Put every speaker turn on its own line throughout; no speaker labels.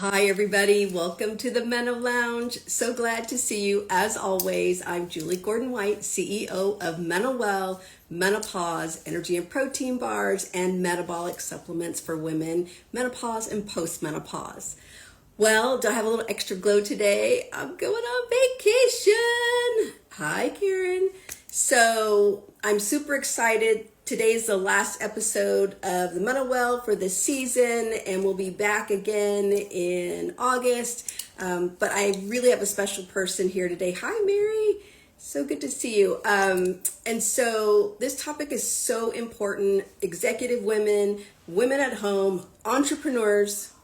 Hi everybody. Welcome to the MenoLounge. So glad to see you. As always, I'm Julie Gordon-White, CEO of Menopause, energy and protein bars, and metabolic supplements for women, menopause and postmenopause. Well, do I have a little extra glow today? I'm going on vacation. Hi, Karen. So I'm super excited. Today is the last episode of the MenoWell for this season, and we'll be back again in August. But I really have a special person here today. Hi, Mary. So good to see you. And so this topic is so important. Executive women, women at home, entrepreneurs,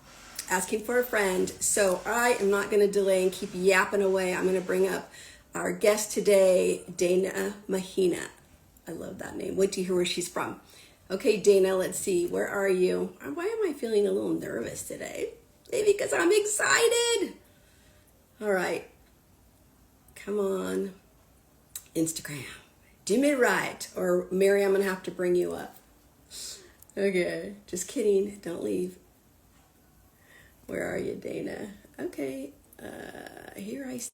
asking for a friend. So I am not going to delay and keep yapping away. I'm going to bring up our guest today, Dana Mahina. I love that name. Wait to hear where she's from. Okay, Dana, let's see. Where are you? Why am I feeling a little nervous today? Maybe because I'm excited. All right. Come on. Instagram. Do me right. Or Mary, I'm going to have to bring you up. Okay. Just kidding. Don't leave. Where are you, Dana? Okay. Here I see.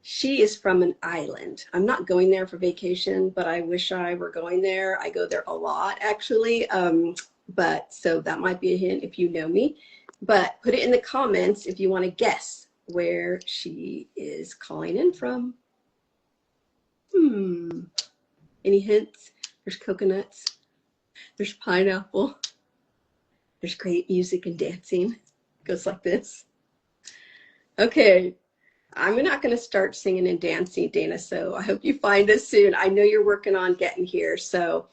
She is from an island. I'm not going there for vacation, but I wish I were going there. I go there a lot, actually. But so that might be a hint if you know me. But put it in the comments if you want to guess where she is calling in from. Any hints? There's coconuts. There's pineapple. There's great music and dancing. It goes like this. Okay. I'm not going to start singing and dancing, Dana, so I hope you find us soon. I know you're working on getting here. So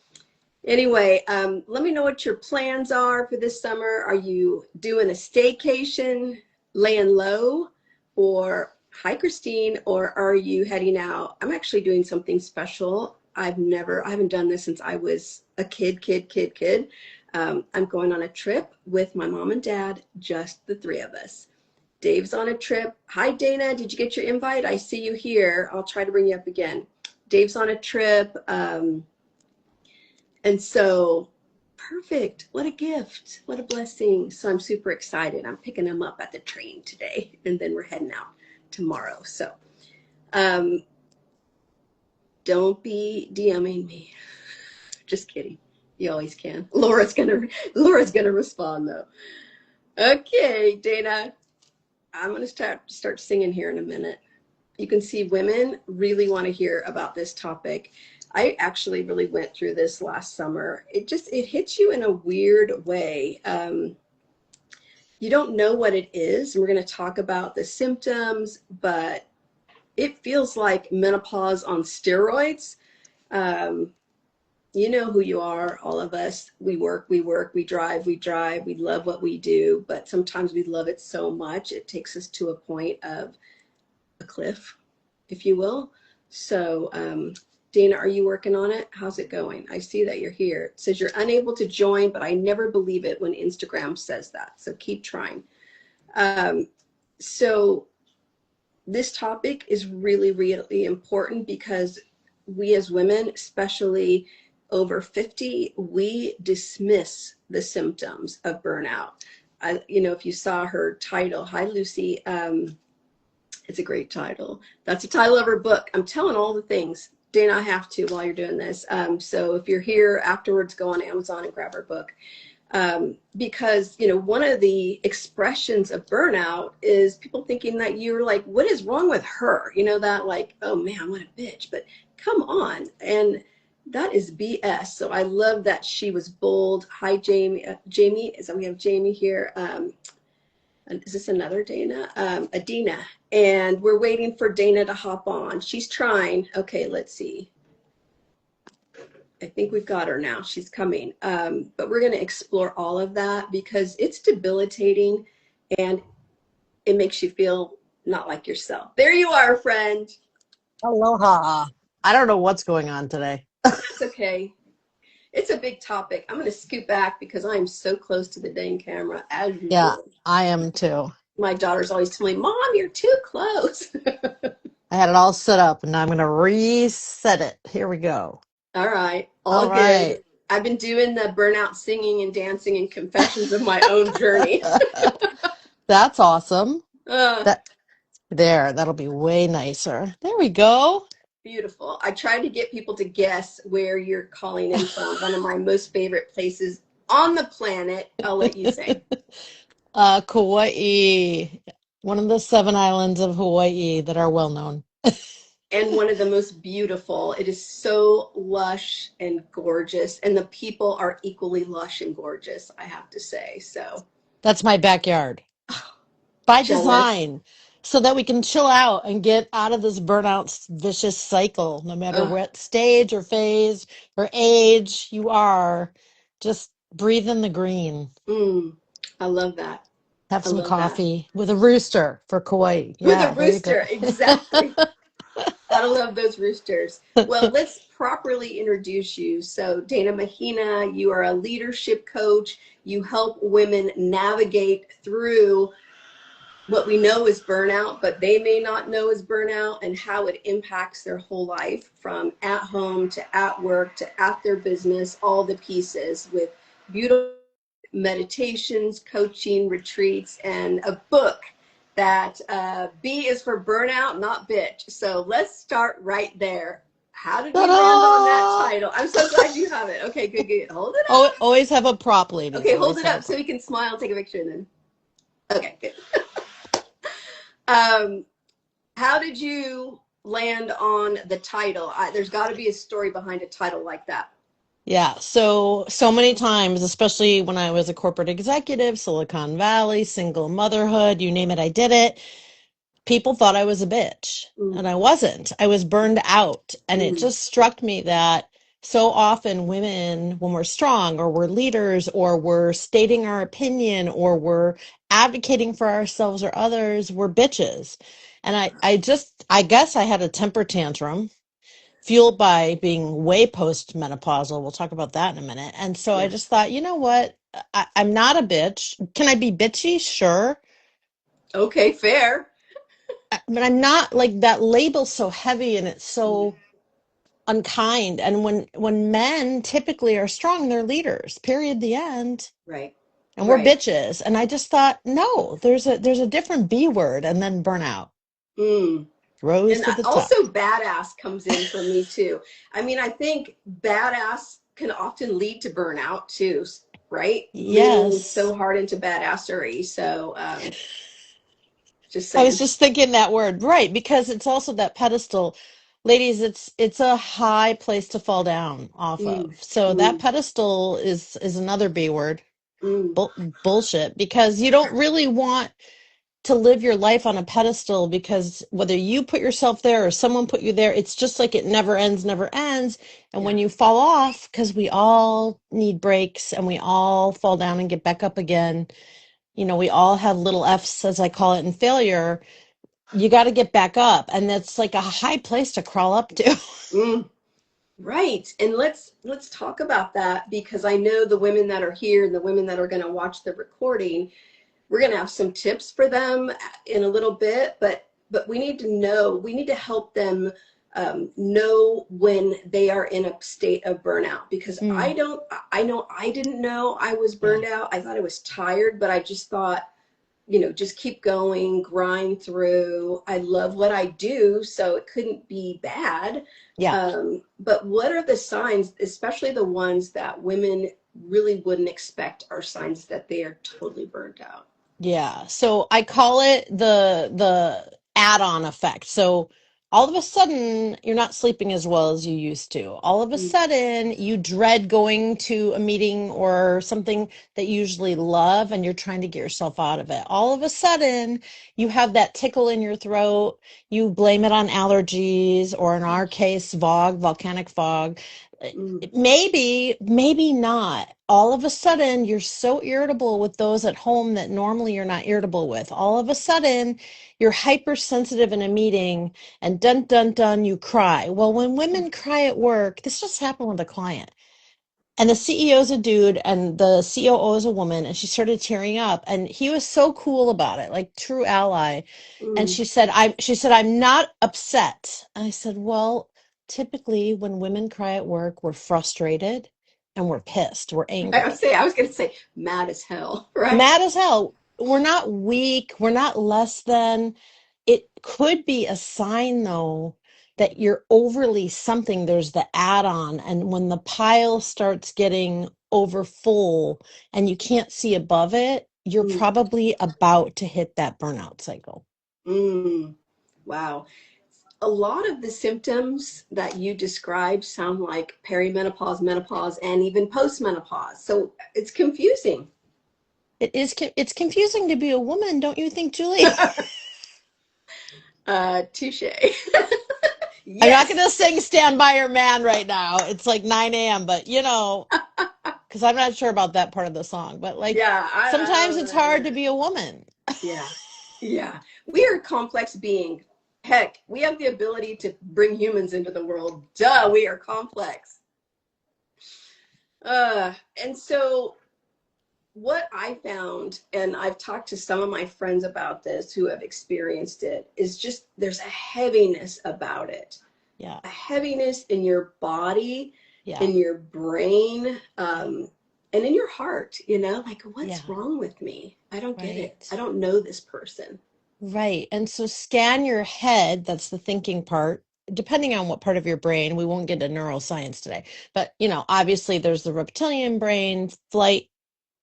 anyway, let me know what your plans are for this summer. Are you doing a staycation, laying low, or hi, Christine, or are you heading out? I'm actually doing something special. I haven't done this since I was a kid. I'm going on a trip with my mom and dad, just the three of us. Dave's on a trip. Hi, Dana. Did you get your invite? I see you here. I'll try to bring you up again. Dave's on a trip. And so, perfect. What a gift. What a blessing. So I'm super excited. I'm picking him up at the train today, and then we're heading out tomorrow. So don't be DMing me. Just kidding. You always can. Laura's gonna respond, though. Okay, Dana. I'm going to start singing here in a minute. You can see women really want to hear about this topic. I actually really went through this last summer. It hits you in a weird way. You don't know what it is. We're going to talk about the symptoms, but it feels like menopause on steroids. You know who you are, all of us. We work, we drive, we love what we do, but sometimes we love it so much, it takes us to a point of a cliff, if you will. So, Dana, are you working on it? How's it going? I see that you're here. It says you're unable to join, but I never believe it when Instagram says that. So keep trying. So this topic is really, really important because we as women, especially over 50, we dismiss the symptoms of burnout. If you saw her title, hi Lucy, it's a great title. That's the title of her book. I'm telling all the things. Dana, I have to while you're doing this. So if you're here afterwards, go on Amazon and grab her book. Because, one of the expressions of burnout is people thinking that you're like, what is wrong with her? That like, oh man, what a bitch, but come on. And that is BS. So I love that she was bold. Hi, Jamie. We have Jamie here. Is this another Dana? Adina. And we're waiting for Dana to hop on. She's trying. Okay, let's see. I think we've got her now. She's coming. But we're going to explore all of that because it's debilitating and it makes you feel not like yourself. There you are, friend.
Aloha. I don't know what's going on today.
It's okay. It's a big topic. I'm going to scoot back because I'm so close to the dang camera as usual.
Yeah, I am too.
My daughter's always telling me, Mom, you're too close.
I had it all set up and now I'm going to reset it. Here we go.
All right.
All
All good.
right.
I've been doing the burnout singing and dancing and confessions of my own journey.
That's awesome.
uh,
That that'll be way nicer. There we go.
Beautiful. I tried to get people to guess where you're calling in from. One of my most favorite places on the planet. I'll let you say.
Kauai, one of the seven islands of Hawaii that are well known.
And one of the most beautiful. It is so lush and gorgeous, and the people are equally lush and gorgeous, I have to say. So
That's my backyard by
jealous.
design, so that we can chill out and get out of this burnout vicious cycle, no matter
Oh,
what stage or phase or age you are. Just breathe in the green.
mm, I love that.
Have
I
some
love that.
coffee with a rooster for Kauai.
With a
Yeah, there you go.
rooster, exactly. Gotta love those roosters. Well, let's properly introduce you. So, Dana Mahina, you are a leadership coach. You help women navigate through what we know is burnout, but they may not know is burnout and how it impacts their whole life from at home to at work to at their business, all the pieces with beautiful meditations, coaching, retreats, and a book that B is for burnout, not bitch. So let's start right there. How did you land on that
Ta-da!
title? I'm so glad you have it. Okay, good, good. Hold it
Oh,
up.
always have a prop, ladies.
Okay, hold
Always
it
have a
up so
prop.
we can smile and take a picture and then. Okay, good. Um, how did you land on the title? There's got to be a story behind a title like that.
Yeah, so many times, especially when I was a corporate executive, Silicon Valley, single motherhood, you name it, I did it. People thought I was a bitch,
Mm,
and I wasn't. I was burned out, and it
mm,
just struck me that so often women, when we're strong or we're leaders or we're stating our opinion or we're advocating for ourselves or others, we're bitches. And I guess I had a temper tantrum fueled by being way postmenopausal. We'll talk about that in a minute. And so I
yeah.
just thought, you know what? I'm not a bitch. Can I be bitchy? Sure.
Okay, fair.
But I'm not, like, that label's so heavy and it's
Mm,
so unkind. And when men typically are strong, they're leaders. Period. The end.
right,
And we're
right.
bitches. And I just thought, no, there's a different B word, and then burnout.
Mm.
Rose
And
to the top.
also, badass comes in for me too. I mean, I think badass can often lead to burnout too, right? Leaning
Yes.
so hard into badassery. So, just
I was
saying.
just thinking that word, right, because it's also that pedestal. Ladies, it's a high place to fall down off
Mm,
of. So that
mm,
pedestal is another B word.
mm.
Bullshit, because you don't really want to live your life on a pedestal, because whether you put yourself there or someone put you there, it's just like it never ends, never ends. And
Yeah.
when you fall off, because we all need breaks and we all fall down and get back up again, we all have little F's, as I call it, in failure. You got to get back up, and that's like a high place to crawl up to.
Mm, right. And let's talk about that because I know the women that are here and the women that are going to watch the recording, we're going to have some tips for them in a little bit, but we need to help them know when they are in a state of burnout because
Mm,
I know I didn't know I was
yeah,
burned out. I thought I was tired, but I just thought, just keep going, grind through. I love what I do, so it couldn't be bad.
yeah.
But what are the signs, especially the ones that women really wouldn't expect, are signs that they are totally burnt out?
Yeah, so I call it the add-on effect. So all of a sudden, you're not sleeping as well as you used to. All of a
Mm,
sudden, you dread going to a meeting or something that you usually love, and you're trying to get yourself out of it. All of a sudden, you have that tickle in your throat. You blame it on allergies, or in our case, volcanic fog.
mm,
Maybe, maybe not. All of a sudden, you're so irritable with those at home that normally you're not irritable with. All of a sudden, you're hypersensitive in a meeting, and dun dun dun, you cry. Well, when women cry at work, this just happened with a client. And the CEO is a dude, and the COO is a woman, and she started tearing up. And he was so cool about it, like true ally. And
mm,
she said, I'm not upset. And I said, well, typically when women cry at work, we're frustrated, and we're pissed, we're
I
angry.
say I was going to say mad as hell, right?
Mad as hell. We're not weak, we're not less than. It could be a sign, though, that you're overly something. There's the add-on, and when the pile starts getting over full and you can't see above it, you're
Mm,
probably about to hit that burnout cycle.
mm, wow. A lot of the symptoms that you described sound like perimenopause, menopause, and even postmenopause. So it's confusing.
It's confusing to be a woman, don't you think, Julie?
Touche.
I'm not
Yes.
going to sing Stand By Your Man right now. It's like 9 a.m., but because I'm not sure about that part of the song, but like
Yeah, I
sometimes
don't
it's
know
hard to
either.
be a woman.
Yeah. Yeah. We are a complex being. Heck, we have the ability to bring humans into the world. Duh, we are complex. And so what I found, and I've talked to some of my friends about this who have experienced it, is just there's a heaviness about it,
Yeah,
a heaviness in your body,
yeah,
in your brain, and in your heart. Like, what's
yeah,
wrong with me? I don't get it. I
right.
don't know this person.
Right. And so scan your head, that's the thinking part, depending on what part of your brain. We won't get into neuroscience today. But, obviously there's the reptilian brain, flight,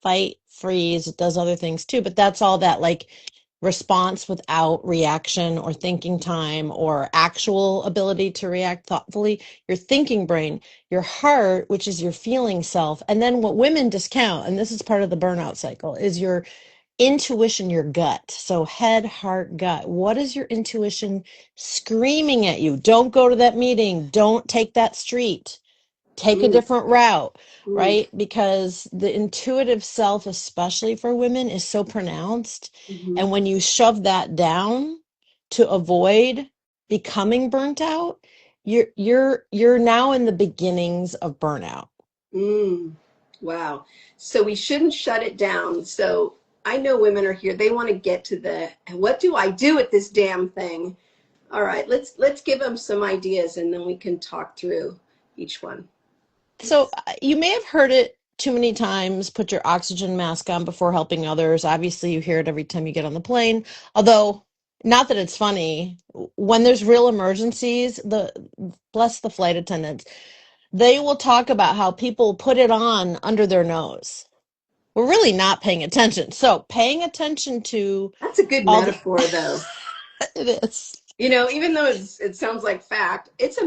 fight, freeze. It does other things too, but that's all that like response without reaction or thinking time or actual ability to react thoughtfully. Your thinking brain, your heart, which is your feeling self. And then what women discount, and this is part of the burnout cycle, is your intuition, your gut. So head, heart, gut. What is your intuition screaming at you? Don't go to that meeting. Don't take that street. Take a
Mm,
different route,
mm,
right? Because the intuitive self, especially for women, is so pronounced.
mm-hmm,
And when you shove that down to avoid becoming burnt out, you're now in the beginnings of burnout.
mm. Wow. So we shouldn't shut it down. So I know women are here. They want to get to the what do I do with this damn thing? All right, let's give them some ideas and then we can talk through each one.
So you may have heard it too many times, put your oxygen mask on before helping others. Obviously, you hear it every time you get on the plane. Although, not that it's funny, when there's real emergencies, the bless the flight attendants, they will talk about how people put it on under their nose. We're really not paying attention. So, paying attention to
That's a good
all the
metaphor though.
it is.
Even though it sounds like fact, it's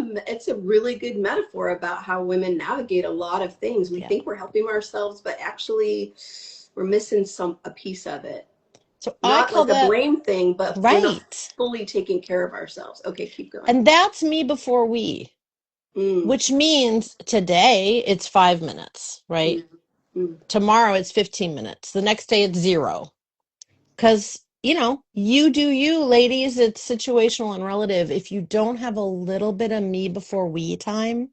a really good metaphor about how women navigate a lot of things. We
Yeah.
think we're helping ourselves, but actually we're missing a piece of it.
So I
Not
call
like a
that
blame thing, but we're not
right.
fully taking care of ourselves. Okay, keep going.
And that's me before we.
Mm,
Which means today it's 5 minutes, right?
mm, mm,
Tomorrow it's 15 minutes. The next day it's zero. Because, you do you, ladies. It's situational and relative. If you don't have a little bit of me before we time,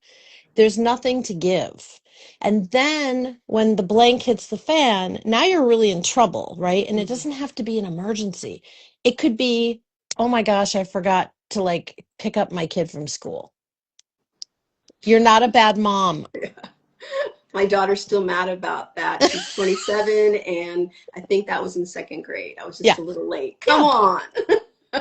there's nothing to give. And then when the blank hits the fan, now you're really in trouble, right? And it
mm.
doesn't have to be an emergency. It could be, oh my gosh, I forgot to like pick up my kid from school. You're not a bad mom.
My daughter's still mad about that. She's 27, and I think that was in second grade. I was just
Yeah.
a little late. Come
Yeah,
on.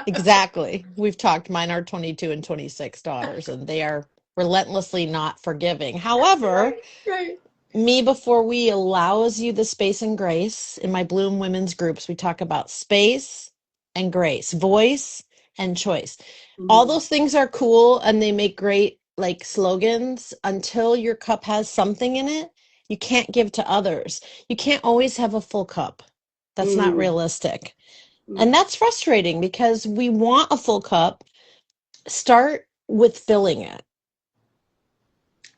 exactly. We've talked. Mine are 22 and 26 daughters, and they are relentlessly not forgiving. However,
Right, right.
me before we allows you the space and grace. In my Bloom women's groups, we talk about space and grace, voice and choice. All
Mm,
those things are cool and they make great like slogans until your cup has something in it. You can't give to others. You can't always have a full cup. That's not
mm,
realistic.
mm.
And that's frustrating because we want a full cup. Start with filling it.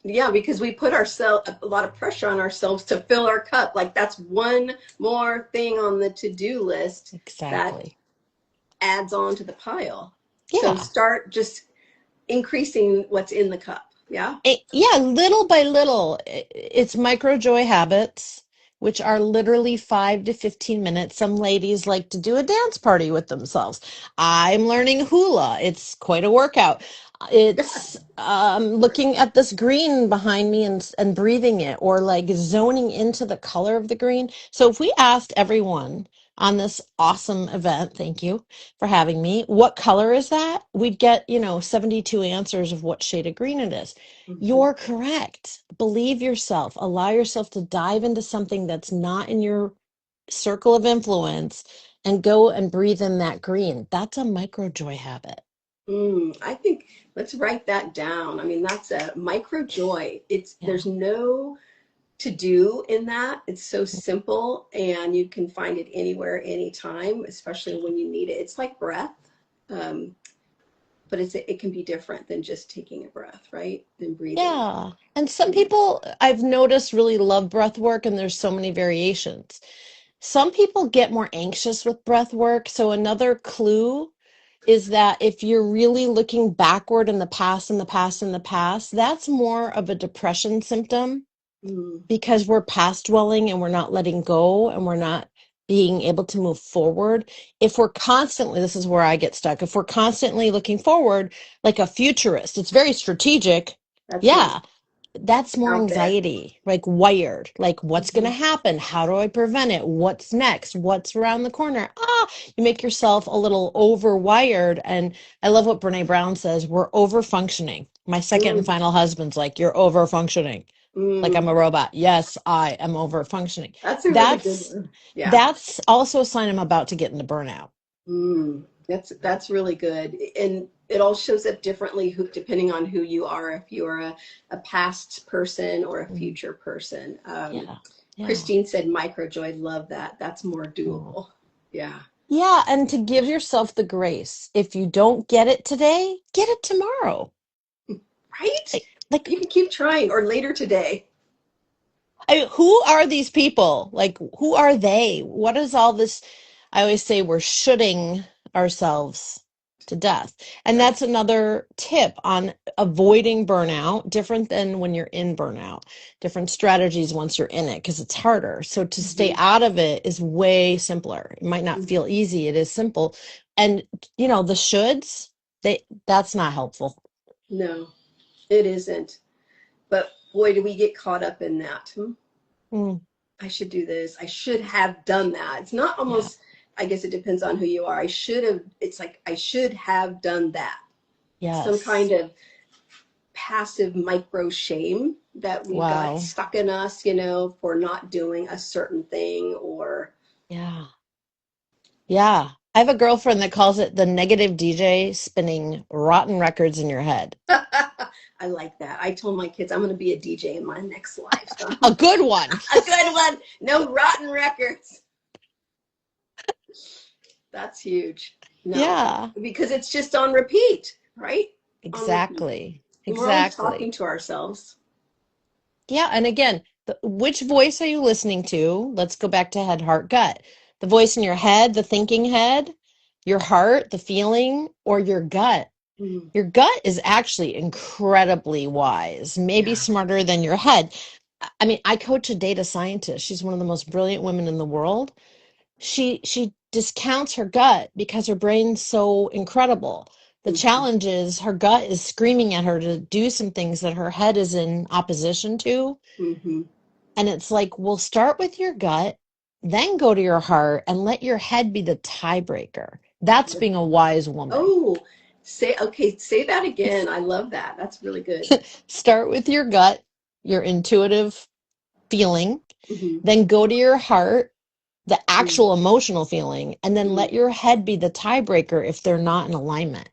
Yeah, because we put ourselves a lot of pressure on ourselves to fill our cup. Like that's one more thing on the to-do list that
Exactly.
adds on to the pile. So
Yeah.
start just increasing what's in the cup. Yeah.
Yeah, little by little, it's micro joy habits. which are literally 5 to 15 minutes. Some ladies like to do a dance party with themselves. I'm learning hula. It's quite a workout. It's looking at this green behind me and breathing it, or like zoning into the color of the green. So if we asked everyone on this awesome event, thank you for having me, what color is that? We'd get, 72 answers of what shade of green it is.
Mhm.
You're correct. Believe yourself. Allow yourself to dive into something that's not in your circle of influence and go and breathe in that green. That's a micro joy habit.
I think let's write that down. I mean, that's a micro joy.
Yeah.
There's no to do in that. It's so simple and you can find it anywhere, anytime, especially when you need it. It's like breath. Um, but it can be different than just taking a breath, right? And breathing.
Yeah. And some people I've noticed really love breath work, and there's so many variations. Some people get more anxious with breath work. So another clue is that if you're really looking backward in the past, in the past, in the past, that's more of a depression symptom,
Mm,
because we're past dwelling and we're not letting go and we're not being able to move forward. If we're constantly, this is where I get stuck, if we're constantly looking forward like a futurist, it's very strategic.
that's me
Yeah, that's more
out there.
anxiety, like wired, like what's going to
Mhm.
happen? How do I prevent it? What's next? What's around the corner? You make yourself a little overwired. And I love what Brene Brown says, we're over functioning. My second and
Mm,
final husband's like, you're over functioning. Like I'm
mm.
a robot. Yes, I am over functioning.
That's a really good
That's
one. Yeah.
that's also a sign I'm about to get into burnout.
That's really good. And it all shows up differently depending on who you are, if you're a past person or a
Mm,
future person.
yeah. Yeah.
Christine said microjoy. Love that. That's more
Oh.
doable. Yeah.
Yeah, and to give yourself the grace. If you don't get it today, get it tomorrow.
Right?
Like
You can keep trying or later today.
who are these people? Like, who are they? What is all this? I always say we're shooting ourselves to death. And that's
Yes.
another tip on avoiding burnout, different than when you're in burnout, different strategies once you're in it, because it's harder. So to stay
Hmm.
out of it is way simpler. It might not feel easy, it is simple. And, the shoulds, that's not helpful.
No, it isn't. But boy, do we get caught up in that.
Mm,
I should do this. I should have done that. It's not
yeah.
almost, I guess it depends on who you are. It's like, I should have done that. Some kind
Yes.
of passive micro shame that we've got
Wow.
stuck in us, for not doing a certain thing or.
Yeah. Yeah. I have a girlfriend that calls it the negative DJ spinning rotten records in your head.
I like that. I told my kids I'm going to be a DJ in my next life. So
A good one.
a good one. No rotten records. That's huge. No,
Yeah,
because it's just on repeat, right? On repeat.
exactly.
And we're always talking
Exactly.
to ourselves.
Yeah. And again, which voice are you listening to? Let's go back to head, heart, gut. The voice in your head, the thinking head, your heart, the feeling, or your gut.
Mm,
Your gut is actually incredibly wise, maybe
yeah.
smarter than your head. I mean, I coach a data scientist. She's one of the most brilliant women in the world. She discounts her gut because her brain's so incredible. The
Mm-hmm.
challenge is her gut is screaming at her to do some things that her head is in opposition to.
Mm-hmm.
And it's like, well, start with your gut, then go to your heart and let your head be the tiebreaker. That's being a wise woman.
Oh, say that again. I love that. That's really good.
Start with your gut, your intuitive feeling,
Mm-hmm.
then go to your heart, the
Mm-hmm.
actual emotional feeling, and then let your head be the tiebreaker if they're not in alignment.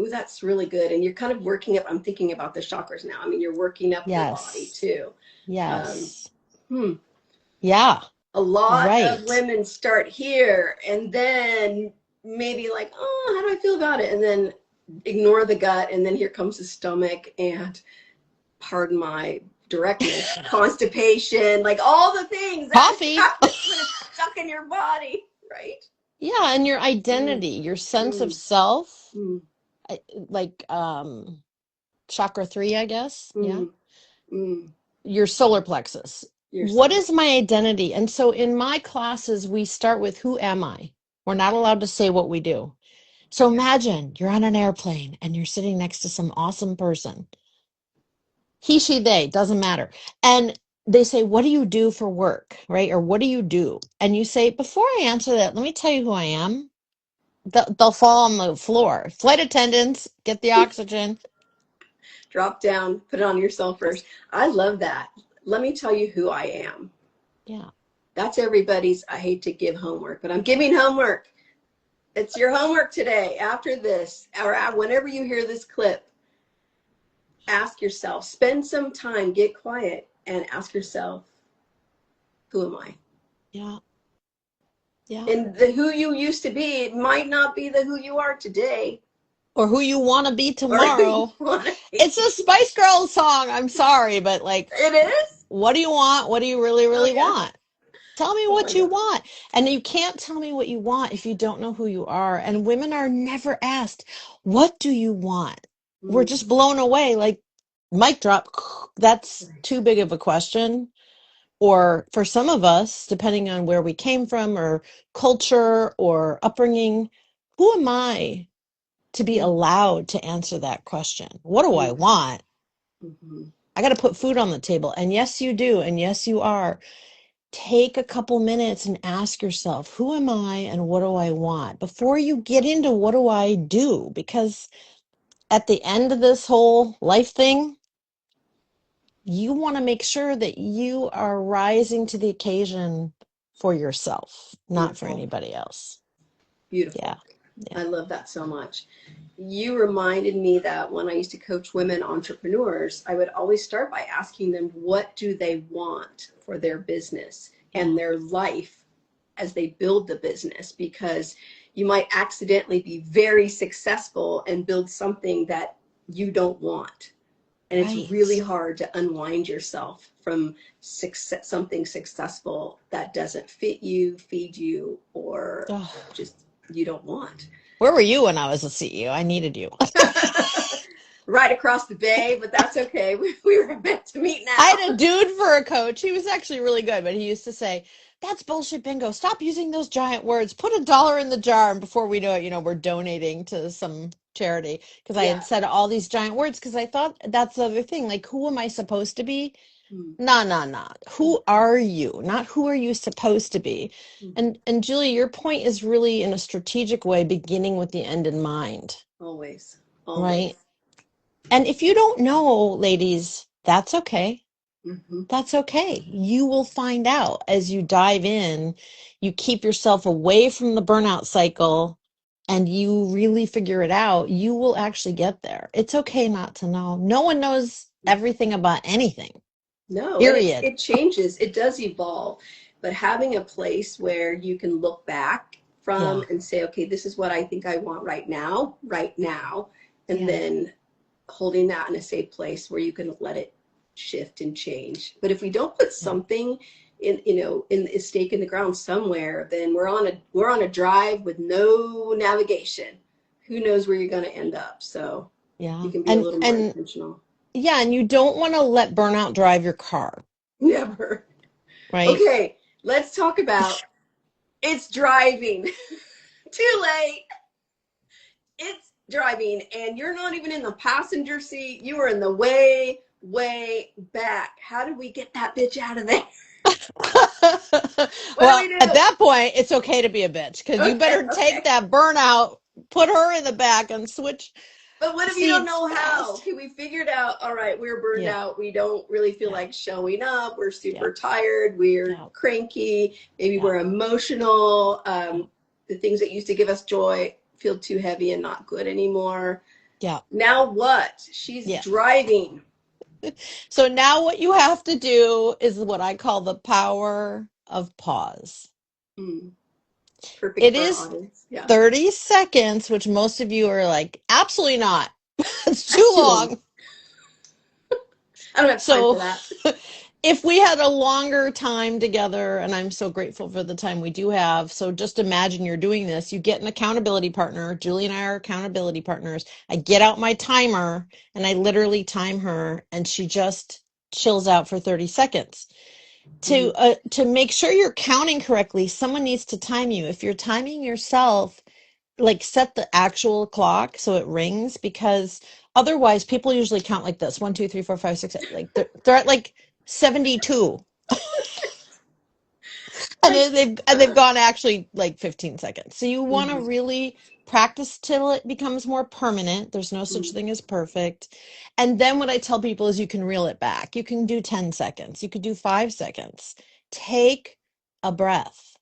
Ooh, that's really good. And you're kind of working up. I'm thinking about the chakras now. I mean, you're working up your body
Yes.
too. Um,
Yes.
hmm.
Yeah.
A lot of
Right.
women start here and then maybe like, oh, how do I feel about it? And then ignore the gut. And then here comes the stomach and, pardon my directness, constipation, like all the things that just
Coffee.
happens when it's stuck in your body, right?
Yeah, and your
Mm,
identity, your sense of
mm,
self,
mm,
like chakra 3, I guess. Yeah.
mm, mm.
Your solar plexus. What
yourself.
is my identity? And so in my classes, we start with who am I? We're not allowed to say what we do. So
Yeah.
imagine you're on an airplane and you're sitting next to some awesome person. He, she, they, doesn't matter. And they say, what do you do for work? Right? Or what do you do? And you say, before I answer that, let me tell you who I am. They'll fall on the floor. Flight attendants, get the oxygen.
Drop down, put it on yourself first. I love that. Let me tell you who I am.
Yeah.
That's everybody's. I hate to give homework, but I'm giving homework. It's your homework today. After this, or whenever you hear this clip, ask yourself, spend some time, get quiet, and ask yourself, who am I?
Yeah. Yeah.
And the who you used to be, it might not be the who you are today,
Or who you want to be
or who you
tomorrow.
want to
It's
be.
a Spice Girls song. I'm sorry, but like,
It is?
what do you want? What do you really,
Oh,
really
yeah.
want? Tell me
Oh, my
what you
God.
want. And you can't tell me what you want if you don't know who you are. And women are never asked, what do you want? We're
Mm,
just blown away. Like, mic drop. That's
right.
too big of a question. Or for some of us, depending on where we came from or culture or upbringing, who am I to be
Mm,
allowed to answer that question? What do I
mm,
want?
mhm.
I got to put food on the table. And yes, you do. And yes, you are. Take a couple minutes and ask yourself, who am I and what do I want? Before you get into what do I do? Because at the end of this whole life thing, you want to make sure that you are rising to the occasion for yourself, not for
Beautiful.
anybody else. Yeah.
Beautiful.
Yeah.
I love that so much. You reminded me that when I used to coach women entrepreneurs, I would always start by asking them, what do they want for their business
Yeah.
and their life as they build the business? Because you might accidentally be very successful and build something that you don't want. And it's really
Right.
hard to unwind yourself from something successful that doesn't fit you, feed you, or
Oh,
just you don't want.
where were you when I was a CEO? I needed you.
Right across the bay, but that's okay. We were meant to meet
I
now.
had a dude for a coach. He was actually really good, but he used to say, that's bullshit bingo. Stop using those giant words. Put $1 in the jar. And before we know it, we're donating to some charity. Because I
Yeah.
had said all these giant words because I thought that's the other thing. Like, who am I supposed to be?
Mm,
Nah, nah, nah. Who are you? Not who are you supposed to be?
mm.
And Julie, your point is really in a strategic way, beginning with the end in mind,
Always, always.
right? And if you don't know, ladies, that's okay.
Hmm.
That's okay. You will find out as you dive in, you keep yourself away from the burnout cycle and you really figure it out, you will actually get there. It's okay not to know. No one knows everything about anything,
No, and
period.
it changes. It does evolve, but having a place where you can look back from
Yeah,
and say, okay, this is what I think I want right now, and
yeah,
then holding that in a safe place where you can let it shift and change. But if we don't put
yeah,
something in a stake in the ground somewhere, then we're on a drive with no navigation. Who knows where you're going to end up? So you
yeah.
can be a
And
little more
and
intentional.
yeah, and you don't want to let burnout drive your car,
Never.
right?
Okay, let's talk about it's driving. Too late. It's driving, and you're not even in the passenger seat. You are in the way, way back. How do we get that bitch out of there? What do
Well,
we
at
do?
that point, it's okay to be a bitch because you
Okay,
better take
okay.
that burnout, put her in the back, and switch
But what if you don't
seats
know how?
fast.
Can we figure it out? All right, we're burned
Yeah,
out. We don't really feel
yeah,
like showing up. We're
yeah,
super tired. We're
yeah,
cranky. Maybe
yeah,
we're emotional.
yeah,
The things that used to give us joy feel too heavy and not good anymore.
yeah,
Now what? She's
yeah.
driving.
So now what you have to do is what I call the power of pause.
Hmm. Perfect
It
for our
is
audience. Yeah.
30 seconds, which most of you are like, absolutely not. It's too
That's too long.
long.
I don't have time for
So
that.
if we had a longer time together, and I'm so grateful for the time we do have. So just imagine you're doing this. You get an accountability partner. Julie and I are accountability partners. I get out my timer and I literally time her, and she just chills out for 30 seconds.
Mm-hmm.
To make sure you're counting correctly, someone needs to time you. If you're timing yourself, like set the actual clock so it rings, because otherwise people usually count like this: 1, 2, 3, 4, 5, 6. Like they're at like 72, and
Like,
then they've gone actually like 15 seconds. So you want to
mhm,
really practice till it becomes more permanent. There's no such
mhm,
thing as perfect. And then what I tell people is you can reel it back. You can do 10 seconds. You could do 5 seconds. Take a breath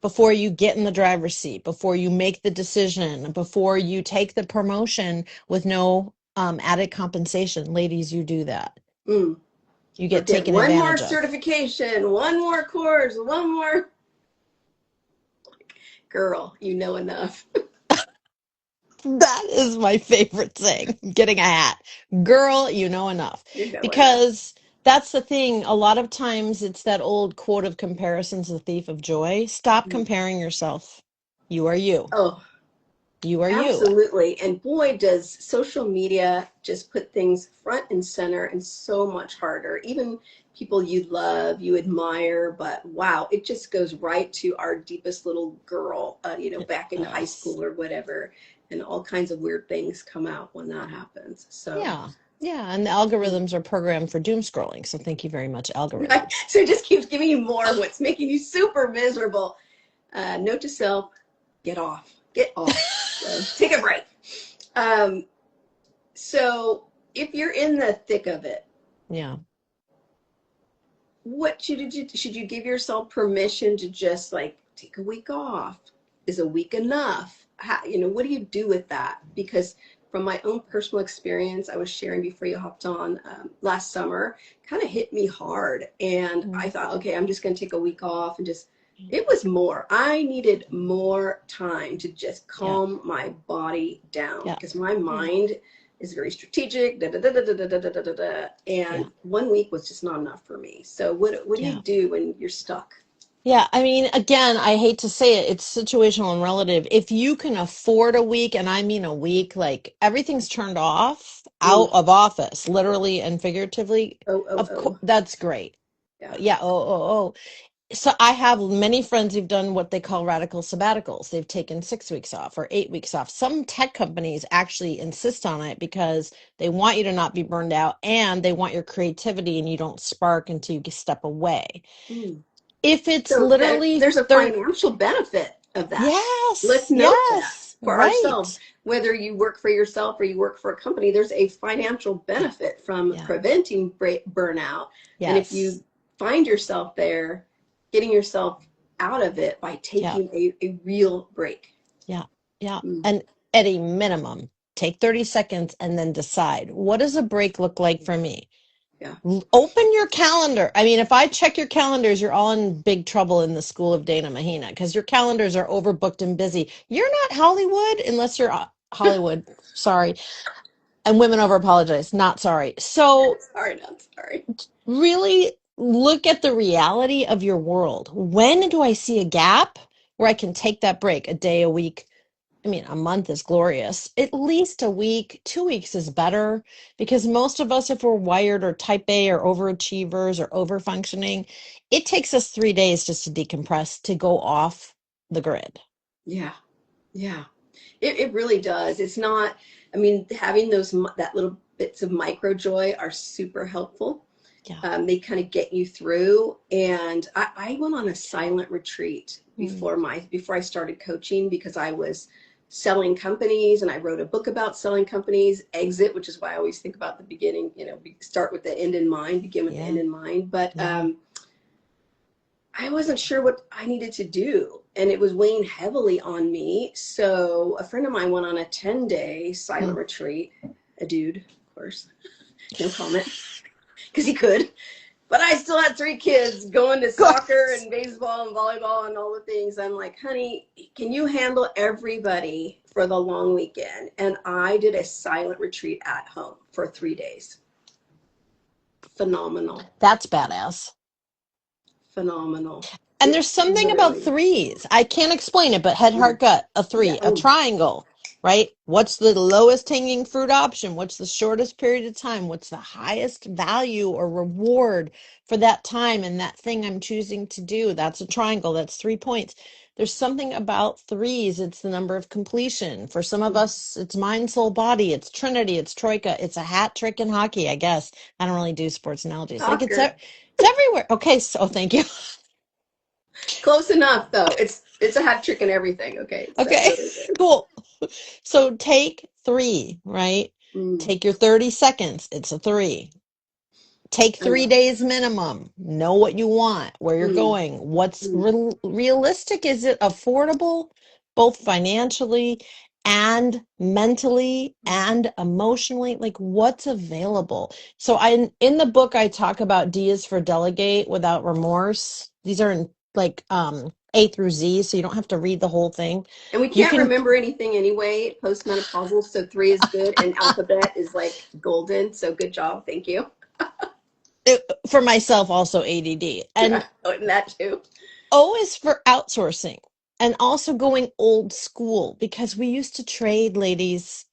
before you get in the driver's seat, before you make the decision, before you take the promotion with no added compensation. Ladies, you do that.
mm.
You
Or
get
get
taken
one more
advantage of.
certification, one more course, one more. Girl, you know enough.
That is my favorite thing, getting a hat. Girl, you know enough.
You know enough.
Because that's the thing. A lot of times it's that old quote of comparison's the thief of joy. Stop
Mhm.
comparing yourself. You are you.
Oh,
You are you.
absolutely. And boy, does social media just put things front and center and so much harder. Even people you love, you admire, but wow, it just goes right to our deepest little girl,
It
back in high
does.
school or whatever. And all kinds of weird things come out when that happens. So,
Yeah. Yeah. And the
mm,
algorithms are programmed for doom scrolling. So thank you very much,
right.
algorithms.
So it just keeps giving you more of what's making you super miserable. Note to self, get off. So take a break. Um, So if you're in the thick of it,
Yeah.
what should you give yourself permission to just like take a week off? Is a week enough? What do you do with that? Because from my own personal experience, I was sharing before you hopped on last summer, kind of hit me hard, and I
Mm.
thought, okay, I'm just going to take a week off and just. It was more. I needed more time to just
Yeah.
calm my body down
Yeah.
because my
Yeah.
mind is very strategic, da, da, da, da, da, da, da, da, da, da,
Yeah.
and 1 week was just not enough for me. So what do you
Yeah.
do when you're stuck?
Yeah, I mean, again, I hate to say it, it's situational and relative. If you can afford a week, and I mean a week, like everything's turned off, out
Mm.
of office, literally and figuratively,
Oh, oh,
of course,
oh.
that's great.
Yeah.
Yeah, oh. So I have many friends who've done what they call radical sabbaticals. They've taken 6 weeks off or 8 weeks off. Some tech companies actually insist on it because they want you to not be burned out and they want your creativity and you don't spark until you step away.
Mm.
If it's
So
literally
there's a
30,
financial benefit of that. Let's
yes,
note that
yes,
for ourselves.
right.
Whether you work for yourself or you work for a company, there's a financial
Yeah,
benefit from
yeah,
preventing burnout. And if
yes,
you find yourself there, getting yourself out of it by
yeah,
taking a real break.
yeah, yeah.
Mm.
And at a minimum, take 30 seconds and then decide, what does a break look like for me?
Yeah.
Open your calendar. I mean, if I check your calendars, you're all in big trouble in the school of Dana Mahina because your calendars are overbooked and busy. You're not Hollywood unless you're Hollywood. Sorry. And women over apologize. Not sorry. So
Sorry, not sorry.
really look at the reality of your world. When do I see a gap where I can take that break? A day, a week? I mean, a month is glorious. At least a week, 2 weeks is better because most of us, if we're wired or type A or overachievers or overfunctioning, it takes us 3 days just to decompress, to go off the grid.
Yeah. Yeah. It really does. It's not, I mean, having that little bits of micro joy are super helpful.
Yeah.
They kind of get you through. And I went on a silent retreat
Mm.
before I started coaching because I was selling companies and I wrote a book about selling companies, exit, which is why I always think about the beginning, start with the end in mind, begin with the end
Yeah.
in mind. But
Yeah.
I wasn't sure what I needed to do, and it was weighing heavily on me. So a friend of mine went on a 10-day silent
Mm.
retreat, a dude, of course, no comment, because he could. But I still had 3 kids going to soccer
Course.
and baseball and volleyball and all the things. I'm like, honey, can you handle everybody for the long weekend? And I did a silent retreat at home for 3 days. Phenomenal.
That's badass.
Phenomenal.
And
It
there's something about
literally,
threes. I can't explain it, but head,
yeah,
heart, gut, a
yeah.
three, a
Oh,
triangle. right? What's the lowest hanging fruit option? What's the shortest period of time? What's the highest value or reward for that time and that thing I'm choosing to do? That's a triangle. That's 3 points. There's something about threes. It's the number of completion. For some of us, it's mind, soul, body. It's Trinity. It's Troika. It's a hat trick in hockey, I guess. I don't really do sports analogies. Like
Soccer.
it's everywhere. Okay, so thank you.
Close enough though. It's a hat trick and everything. Okay, so
Okay,
really good.
cool. So take three, right?
Mm,
Take your 30 seconds. It's a three. Take
I
3 days minimum. Know what you want, where you're
mm,
going. What's
mm,
realistic? Is it affordable, both financially and mentally
mm.
and emotionally? Like what's available? So I in the book I talk about D is for delegate without remorse. These are in like A through Z, so you don't have to read the whole thing.
And we
You
can't
can
remember anything anyway, postmenopausal. So three is good, and alphabet is like golden. So good job, thank you.
for myself also ADD. And
And that too.
O is for outsourcing and also going old school because we used to trade ladies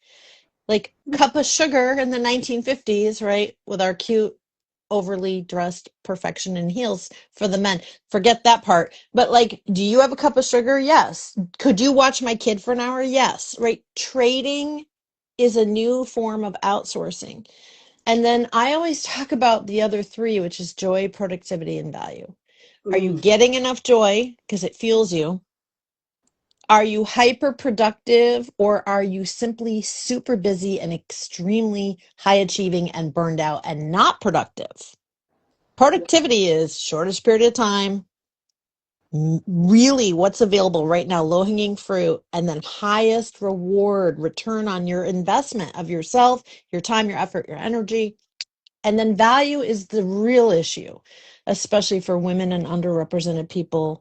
like cup of sugar in the 1950s, right? With our cute, overly dressed perfection in heels for the men. Forget that part. But like, do you have a cup of sugar? Yes. Could you watch my kid for an hour? Yes. Right? Trading is a new form of outsourcing. And then I always talk about the other three, which is joy, productivity, and value. Are you
Mm,
getting enough joy because it fuels you? Are you hyper productive or are you simply super busy and extremely high achieving and burned out and not productive?
yeah.
Productivity is shortest period of time, really what's available right now, low hanging fruit, and then highest reward, return on your investment of yourself, your time, your effort, your energy. And then value is the real issue, especially for women and underrepresented people.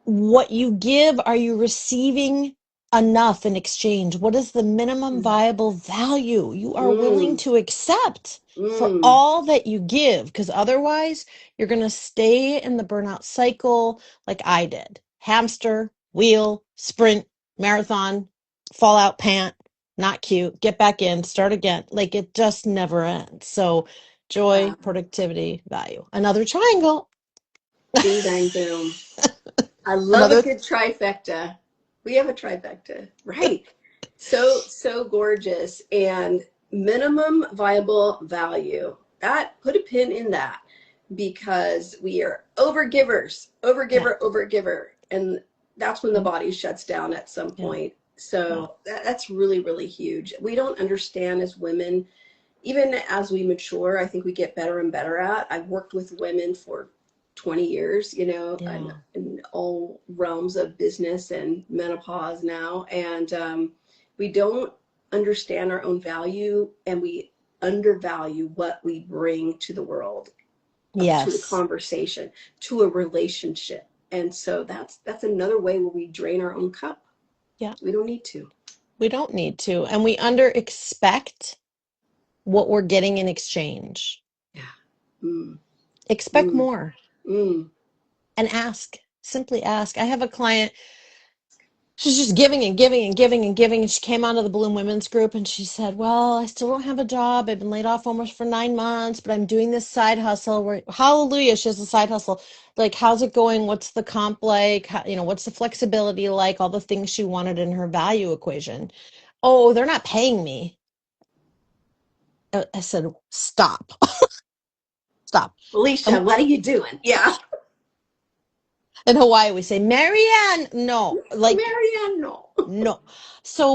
What you give, are you receiving enough in exchange? What is the minimum
Mm,
viable value you are willing
mm,
to accept for
mm.
all that you give? Because otherwise, you're going to stay in the burnout cycle like I did. Hamster, wheel, sprint, marathon, fallout pant, not cute, get back in, start again. Like it just never ends. So,
Yeah.
joy, productivity, value. Another triangle.
Bing bang boom. I love a
Another,
good trifecta. We have a trifecta, right? So gorgeous and minimum viable value. That put a pin in that because we are overgivers,
yeah,
overgiver, and that's when the
yeah,
body shuts down at some
yeah,
point.
yeah.
So that's really really huge. We don't understand as women, even as we mature. I think we get better and better at. I've worked with women for 20 years,
Yeah.
in all realms of business and menopause now. And we don't understand our own value and we undervalue what we bring to the world, to a
Yes.
conversation, to a relationship. And so that's another way where we drain our own cup.
Yeah.
We don't need to.
We don't need to. And we under expect what we're getting in exchange.
Yeah. Mm,
Expect
mm,
more
mm.
and ask. Simply ask. I have a client, she's just giving and giving and giving and giving. And she came out of the Bloom Women's Group and she said, well, I still don't have a job. I've been laid off almost for 9 months, but I'm doing this side hustle where, hallelujah, she has a side hustle. Like, how's it going? What's the comp like? How, what's the flexibility like? All the things she wanted in her value equation. Oh, they're not paying me. I said, stop, stop.
Alicia,
Um,
what are you doing? Yeah.
in Hawaii, we say, Marianne, no, like,
Marianne, no.
no. So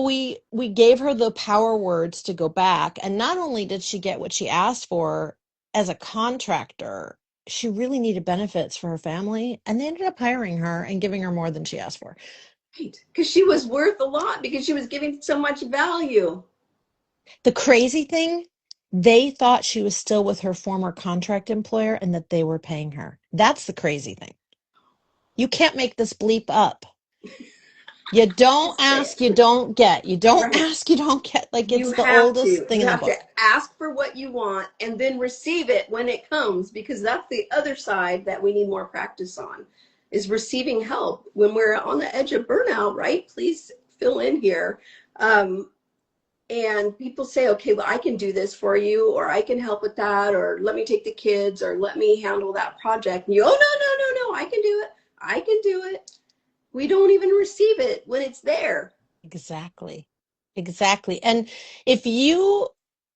we gave her the power words to go back. And not only did she get what she asked for as a contractor, she really needed benefits for her family. And they ended up hiring her and giving her more than she asked for.
Right. Because she was worth a lot because she was giving so much value.
The crazy thing, they thought she was still with her former contract employer and that they were paying her. That's the crazy thing. You can't make this bleep up. You don't
Just say
ask, you
it.
don't get. You don't
Right.
ask, you don't get. Like
You
it's the
have
oldest
to.
thing
You
in the
have to
book.
ask for what you want and then receive it when it comes because that's the other side that we need more practice on is receiving help when we're on the edge of burnout, right? Please fill in here. Um, and people say, okay, well, I can do this for you, or I can help with that, or let me take the kids, or let me handle that project. And you, oh, no, no, no, no, I can do it. I can do it. We don't even receive it when it's there.
Exactly. Exactly. And if you,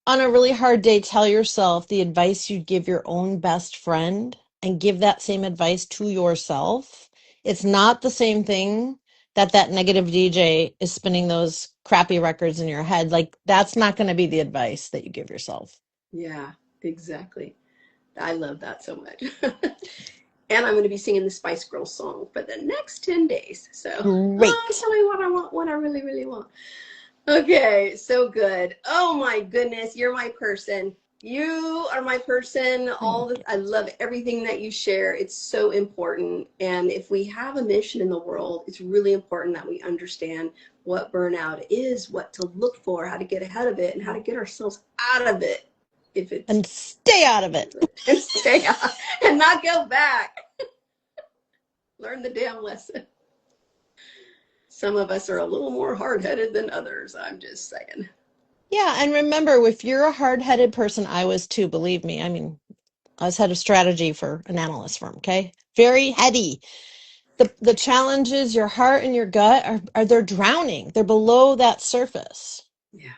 on a really hard day, tell yourself the advice you'd give your own best friend and give that same advice to yourself, it's not the same thing that that negative DJ is spinning those crappy records in your head. Like, that's not going to be the advice that you give yourself.
Yeah, exactly. I love that so much. And I'm going to be singing the Spice Girls song for the next 10 days. So,
Great.
tell me what I want, what I really, really want. Okay, so good. Oh my goodness, you're my person. You are my person.
Thank you.
I love everything that you share. It's so important. And if we have a mission in the world, it's really important that we understand what burnout is, what to look for, how to get ahead of it, and how to get ourselves out of it if it's
And stay out of it.
and stay out and not go back. Learn the damn lesson. Some of us are a little more hard-headed than others. I'm just saying.
Yeah, and remember, if you're a hard-headed person, I was too, believe me. I mean, I was head of strategy for an analyst firm, okay? Very heady. The challenge is your heart and your gut are they're drowning. They're below that surface.
Yeah.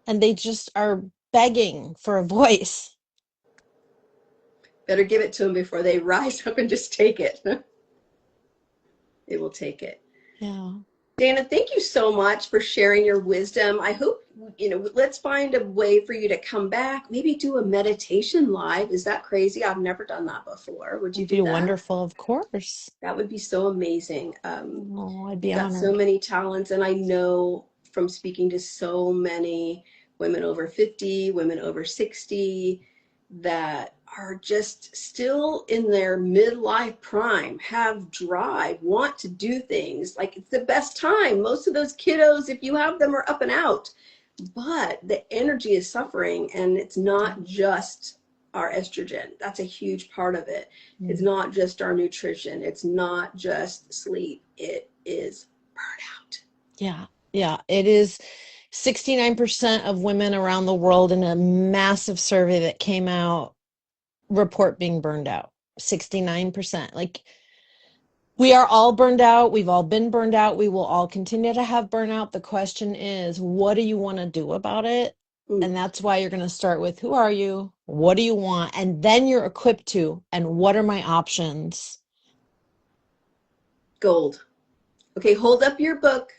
And they just are begging for a voice.
Better give it to them before they rise up and just take it. They will take it.
Yeah.
Dana, thank you so much for sharing your wisdom. I hope, let's find a way for you to come back, maybe do a meditation live. Is that crazy? I've never done that before. Would you
It'd
do
be
that?
wonderful, of course.
That would be so amazing.
Oh, I'd
You've
be
got so
honored.
many talents, and I know from speaking to so many women over 50, women over 60 that are just still in their midlife prime, have drive, want to do things. Like it's the best time. Most of those kiddos, if you have them, are up and out. But the energy is suffering, and it's not just our estrogen. That's a huge part of it. It's
Mm.
not just our nutrition. It's not just sleep. It is burnout.
Yeah. Yeah. It is 69% of women around the world in a massive survey that came out report being burned out. 69%. Like, we are all burned out. We've all been burned out. We will all continue to have burnout. The question is, what do you want to do about it?
Mm,
And that's why you're going to start with who are you? What do you want? And then you're equipped to, and what are my options?
gold. Okay, hold up your book.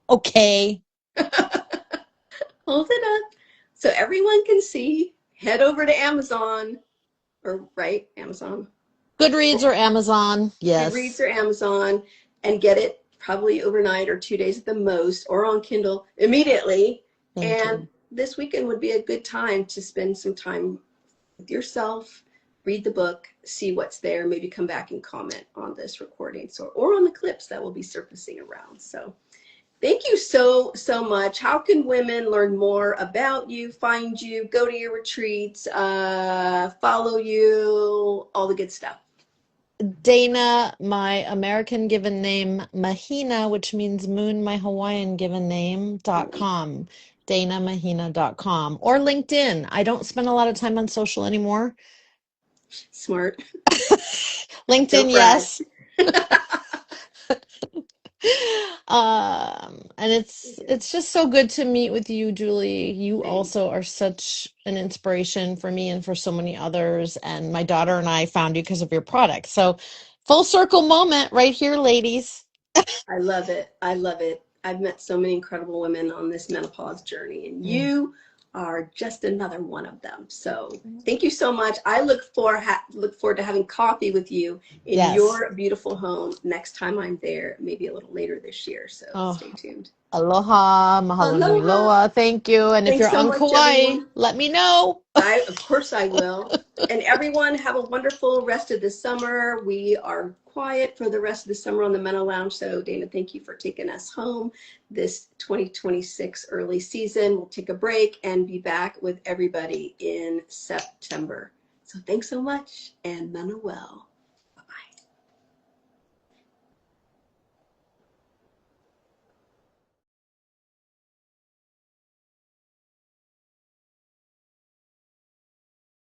Okay.
Hold it up so everyone can see. Head over to Amazon, or right, Amazon,
Goodreads or Amazon.
Goodreads
Yes.
or Amazon, and get it probably overnight or 2 days at the most, or on Kindle immediately.
Thank
And
you.
this weekend would be a good time to spend some time with yourself, read the book, see what's there, maybe come back and comment on this recording, so or on the clips that will be surfacing around. So thank you so, so much. How can women learn more about you, find you, go to your retreats, follow you, all the good stuff?
Dana, my American given name, Mahina, which means moon, my Hawaiian given name, .com. DanaMahina.com or LinkedIn. I don't spend a lot of time on social anymore.
Smart.
LinkedIn,
Don't brag.
yes. And it's just so good to meet with you, Julie. You
Same.
also are such an inspiration for me and for so many others. And my daughter and I found you because of your product. So full circle moment right here, ladies.
I love it. I love it. I've met so many incredible women on this menopause journey, and
Mm.
you are just another one of them. So thank you so much. I look forward to having coffee with you in
Yes.
your beautiful home next time I'm there, maybe a little later this year. So
Oh,
stay tuned.
aloha, mahalo nui
Aloha.
loa. Thank you. And if
Thanks
you're
so
on
much,
Kauai,
everyone.
let me know.
Of course I will. And everyone have a wonderful rest of the summer. We are quiet for the rest of the summer on the MenoLounge. So Dana, thank you for taking us home this 2026 early season. We'll take a break and be back with everybody in September. So thanks so much, and Meno well.